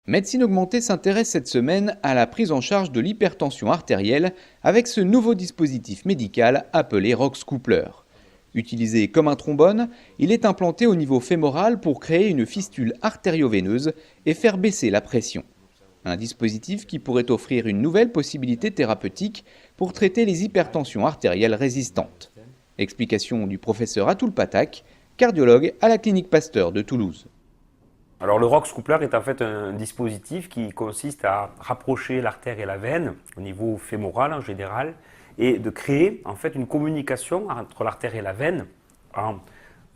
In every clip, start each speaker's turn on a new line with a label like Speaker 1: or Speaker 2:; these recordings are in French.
Speaker 1: Médecine Augmentée s'intéresse cette semaine à la prise en charge de l'hypertension artérielle avec ce nouveau dispositif médical appelé Rox-Coupler. Utilisé comme un trombone, il est implanté au niveau fémoral pour créer une fistule artério-veineuse et faire baisser la pression. Un dispositif qui pourrait offrir une nouvelle possibilité thérapeutique pour traiter les hypertensions artérielles résistantes. Explication du professeur Atul Pathak, cardiologue à la clinique Pasteur de Toulouse.
Speaker 2: Alors le Rox-Coupler est en fait un dispositif qui consiste à rapprocher l'artère et la veine au niveau fémoral en général et de créer en fait une communication entre l'artère et la veine en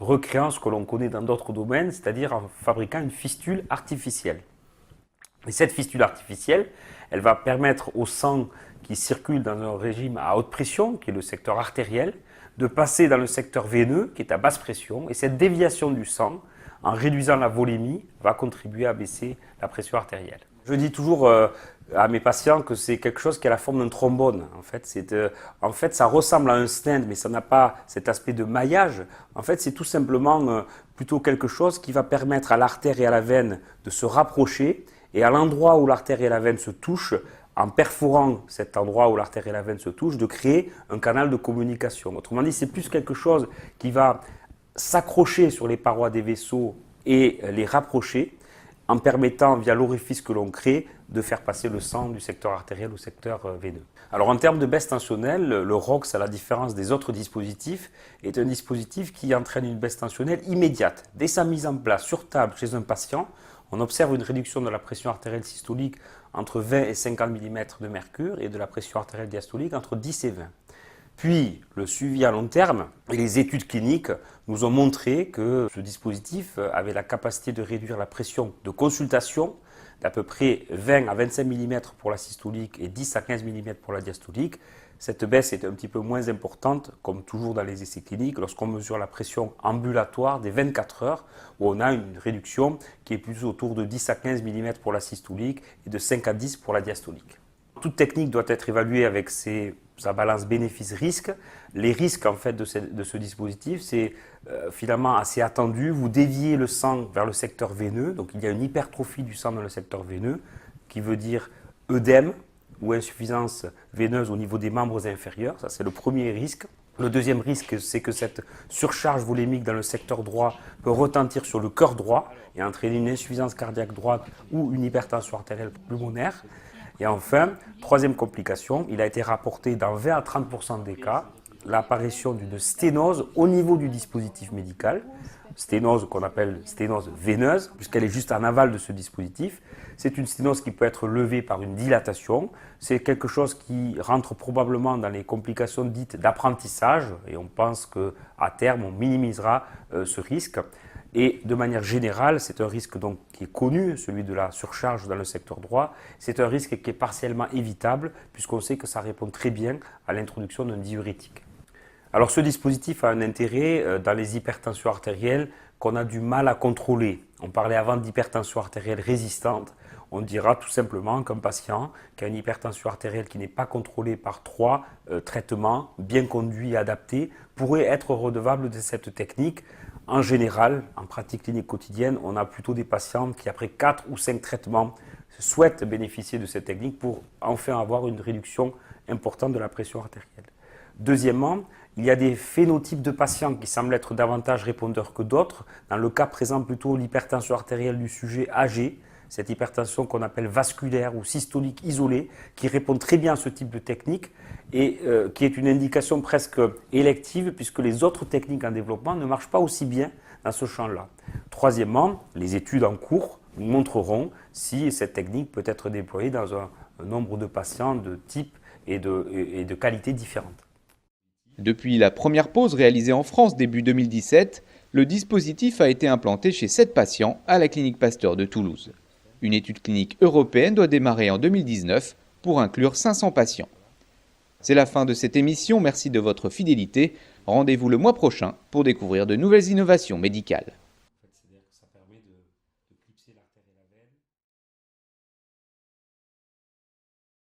Speaker 2: recréant ce que l'on connaît dans d'autres domaines, c'est-à-dire en fabriquant une fistule artificielle. Et cette fistule artificielle, elle va permettre au sang qui circule dans un régime à haute pression, qui est le secteur artériel, de passer dans le secteur veineux, qui est à basse pression, et cette déviation du sang, en réduisant la volémie, va contribuer à baisser la pression artérielle. Je dis toujours à mes patients que c'est quelque chose qui a la forme d'un trombone. En fait, ça ressemble à un stent, mais ça n'a pas cet aspect de maillage. En fait, c'est tout simplement plutôt quelque chose qui va permettre à l'artère et à la veine de se rapprocher, et à l'endroit où l'artère et la veine se touchent, en perforant cet endroit où l'artère et la veine se touchent, de créer un canal de communication. Autrement dit, c'est plus quelque chose qui va s'accrocher sur les parois des vaisseaux et les rapprocher en permettant, via l'orifice que l'on crée, de faire passer le sang du secteur artériel au secteur veineux. Alors en termes de baisse tensionnelle, le ROX, à la différence des autres dispositifs, est un dispositif qui entraîne une baisse tensionnelle immédiate. Dès sa mise en place sur table chez un patient, on observe une réduction de la pression artérielle systolique entre 20 et 50 mm de mercure et de la pression artérielle diastolique entre 10 et 20. Puis, le suivi à long terme et les études cliniques nous ont montré que ce dispositif avait la capacité de réduire la pression de consultation d'à peu près 20 à 25 mm pour la systolique et 10 à 15 mm pour la diastolique. Cette baisse est un petit peu moins importante, comme toujours dans les essais cliniques, lorsqu'on mesure la pression ambulatoire des 24 heures, où on a une réduction qui est plus autour de 10 à 15 mm pour la systolique et de 5 à 10 pour la diastolique. Toute technique doit être évaluée avec sa balance bénéfice-risque. Les risques en fait, de ce dispositif, c'est finalement assez attendu. Vous déviez le sang vers le secteur veineux, donc il y a une hypertrophie du sang dans le secteur veineux, qui veut dire œdème ou insuffisance veineuse au niveau des membres inférieurs. Ça, c'est le premier risque. Le deuxième risque, c'est que cette surcharge volémique dans le secteur droit peut retentir sur le cœur droit et entraîner une insuffisance cardiaque droite ou une hypertension artérielle pulmonaire. Et enfin, troisième complication, il a été rapporté dans 20 à 30% des cas l'apparition d'une sténose au niveau du dispositif médical, sténose qu'on appelle sténose veineuse, puisqu'elle est juste en aval de ce dispositif. C'est une sténose qui peut être levée par une dilatation. C'est quelque chose qui rentre probablement dans les complications dites d'apprentissage, et on pense qu'à terme, on minimisera ce risque. Et de manière générale, c'est un risque donc qui est connu, celui de la surcharge dans le secteur droit. C'est un risque qui est partiellement évitable, puisqu'on sait que ça répond très bien à l'introduction d'un diurétique. Alors ce dispositif a un intérêt dans les hypertensions artérielles qu'on a du mal à contrôler. On parlait avant d'hypertension artérielle résistante. On dira tout simplement qu'un patient qui a une hypertension artérielle qui n'est pas contrôlée par 3 traitements bien conduits et adaptés pourrait être redevable de cette technique. En général, en pratique clinique quotidienne, on a plutôt des patients qui, après 4 ou 5 traitements, souhaitent bénéficier de cette technique pour enfin avoir une réduction importante de la pression artérielle. Deuxièmement, il y a des phénotypes de patients qui semblent être davantage répondeurs que d'autres. Dans le cas présent, plutôt l'hypertension artérielle du sujet âgé, cette hypertension qu'on appelle vasculaire ou systolique isolée, qui répond très bien à ce type de technique et qui est une indication presque élective puisque les autres techniques en développement ne marchent pas aussi bien dans ce champ-là. Troisièmement, les études en cours nous montreront si cette technique peut être déployée dans un nombre de patients de type et de qualité différentes.
Speaker 1: Depuis la première pause réalisée en France début 2017, le dispositif a été implanté chez 7 patients à la clinique Pasteur de Toulouse. Une étude clinique européenne doit démarrer en 2019 pour inclure 500 patients. C'est la fin de cette émission, merci de votre fidélité. Rendez-vous le mois prochain pour découvrir de nouvelles innovations médicales.